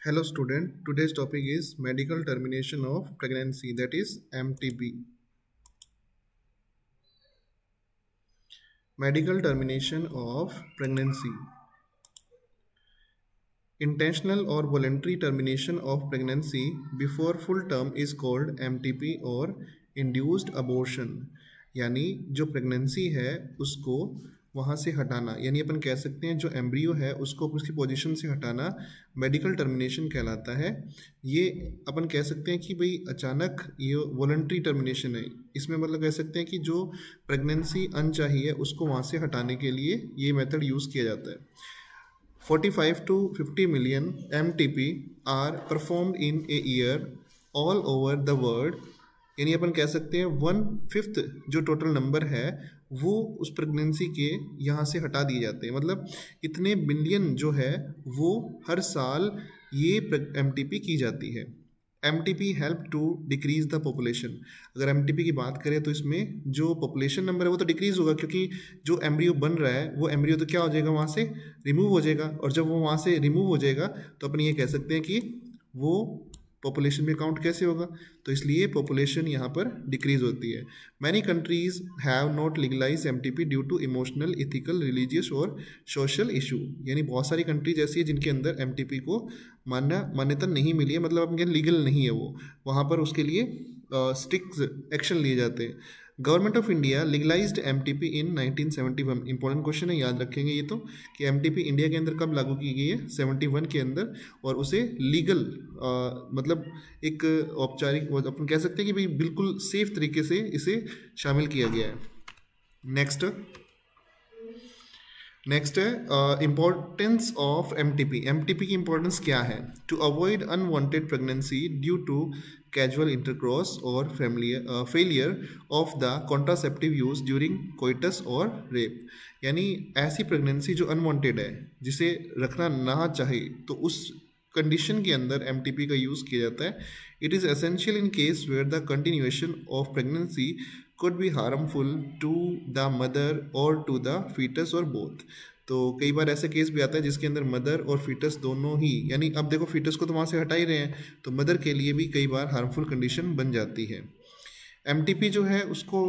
Hello student, today's topic is medical termination of pregnancy, that is MTP. Medical termination of pregnancy. Intentional or voluntary termination of pregnancy before full term is called MTP or induced abortion. यानी जो pregnancy है उसको वहाँ से हटाना, यानी अपन कह सकते हैं जो एम्ब्रियो है उसको उसकी पोजीशन से हटाना मेडिकल टर्मिनेशन कहलाता है। ये अपन कह सकते हैं कि भाई अचानक ये वॉलंटरी टर्मिनेशन है, इसमें मतलब कह सकते हैं कि जो प्रेगनेंसी अनचाही है उसको वहाँ से हटाने के लिए ये मेथड यूज़ किया जाता है। 45 to 50 million MTP are performed in a year all over the world। यानी अपन कह सकते हैं 1/5 जो टोटल नंबर है वो उस प्रेगनेंसी के यहाँ से हटा दिए जाते हैं। मतलब इतने बिलियन जो है वो हर साल ये MTP की जाती है। MTP help to decrease the population. अगर MTP की बात करें तो इसमें जो पॉपुलेशन नंबर है वो तो डिक्रीज होगा, क्योंकि जो एम्ब्रियो बन रहा है वो एम्ब्रियो तो क्या हो जाएगा, वहाँ से रिमूव हो जाएगा। और जब वो वहाँ से रिमूव हो जाएगा तो अपन ये कह सकते हैं कि वो पॉपुलेशन में काउंट कैसे होगा, तो इसलिए पॉपुलेशन यहाँ पर डिक्रीज होती है। Many countries have not legalize MTP due to emotional, ethical, religious और सोशल इशू। यानी बहुत सारी कंट्रीज ऐसी है जिनके अंदर MTP को मान्यता नहीं मिली है, मतलब अपन लीगल नहीं है वो, वहाँ पर उसके लिए स्ट्रिक्ट एक्शन लिए जाते हैं। Government of India legalised MTP in 1971। Important question है, याद रखेंगे ये तो, कि MTP इंडिया के अंदर कब लागू की गई है, 71 के अंदर, और उसे लीगल मतलब एक औपचारिक अपन कह सकते हैं कि भाई बिल्कुल सेफ तरीके से इसे शामिल किया गया है। नेक्स्ट है इम्पोर्टेंस ऑफ MTP। MTP की इम्पोर्टेंस क्या है? To avoid unwanted pregnancy due to casual intercross और failure of the contraceptive use during coitus और रेप। यानी ऐसी प्रेगनेंसी जो अनवांटेड है, जिसे रखना ना चाहे, तो उस कंडीशन के अंदर MTP का यूज़ किया जाता है। It is essential in case where the continuation of pregnancy could be harmful to the mother or to the fetus or both। तो कई बार ऐसे केस भी आता है जिसके अंदर मदर और फीटस दोनों ही, यानी अब देखो फीटस को तो वहाँ से हटा ही रहे हैं, तो मदर के लिए भी कई बार हार्मफुल कंडीशन बन जाती है। MTP जो है उसको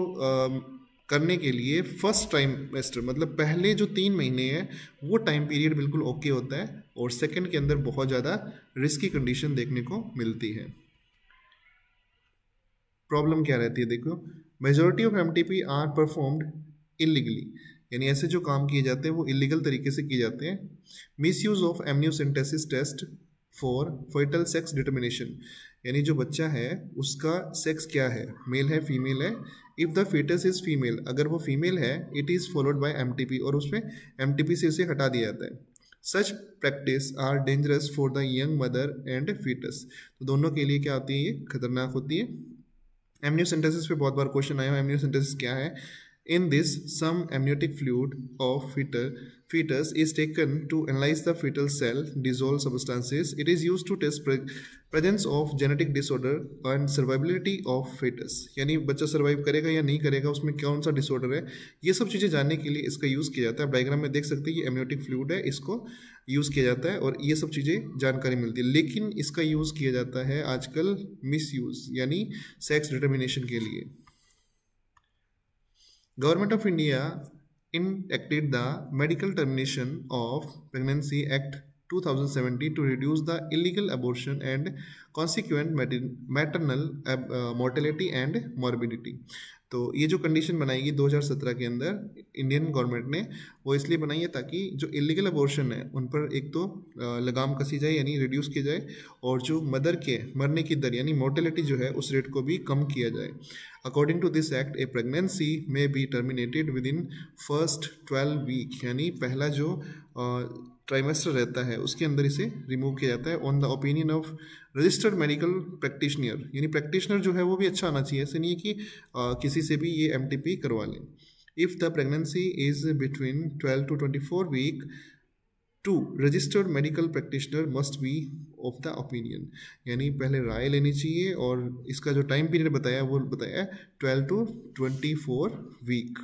करने के लिए फर्स्ट ट्राइमेस्टर, मतलब पहले जो 3 महीने हैं वो टाइम पीरियड बिल्कुल ओके होता है, और सेकेंड के अंदर बहुत ज़्यादा रिस्की कंडीशन देखने को मिलती है। प्रॉब्लम क्या रहती है, देखो, majority of MTP are performed illegally. यानी ऐसे जो काम किए जाते हैं वो इलीगल तरीके से किए जाते हैं। Misuse of amniocentesis test for fertile sex determination. यानी जो बच्चा है उसका सेक्स क्या है, मेल है फीमेल है। If the foetus is female, अगर वो फीमेल है, it is followed by MTP, और उसमें MTP से उसे हटा दिया जाता है। Such practice are dangerous for the young mother and foetus. तो दोनों के लिए क्या होती है, ये खतरनाक होती है। एमनियोसेंटेसिस पे बहुत बार क्वेश्चन आया है, एमनियोसेंटेसिस क्या है? In this some amniotic fluid of fetus is taken to analyze the fetal cell dissolved substances. It is used to test presence of genetic disorder and survivability of fetus। यानी बच्चा survive करेगा या नहीं करेगा, उसमें कौन सा डिसऑर्डर है, ये सब चीज़ें जानने के लिए इसका यूज़ किया जाता है। डायग्राम में देख सकते हैं ये एमनियोटिक फ्लूइड है, इसको यूज़ किया जाता है और ये सब चीज़ें जानकारी मिलती है। लेकिन इसका यूज़ किया जाता है आजकल मिस यूज़, यानी सेक्स डिटर्मिनेशन के लिए। Government of India enacted the Medical Termination of Pregnancy Act 2017 to reduce the illegal abortion and consequent maternal mortality and morbidity। तो ये जो कंडीशन बनाई गई 2017 के अंदर इंडियन गवर्नमेंट ने, वो इसलिए बनाई है ताकि जो इलीगल अबॉर्शन है उन पर एक तो लगाम कसी जाए, यानी रिड्यूस किया जाए, और जो मदर के मरने की दर यानी मोर्टेलिटी जो है उस रेट को भी कम किया जाए। According to this act a pregnancy may be terminated within first 12 week. यानी पहला जो ट्राइमेस्टर रहता है उसके अंदर इसे रिमूव किया जाता है on the opinion of registered medical practitioner. यानी प्रैक्टिशनर जो है वो भी अच्छा होना चाहिए, ऐसे नहीं है कि किसी से भी ये MTP करवा लें। If the pregnancy is between 12 to 24 week, two registered medical practitioner must be of the opinion. यानी पहले राय लेनी चाहिए, और इसका जो टाइम पीरियड बताया वो बताया 12 to 24 वीक।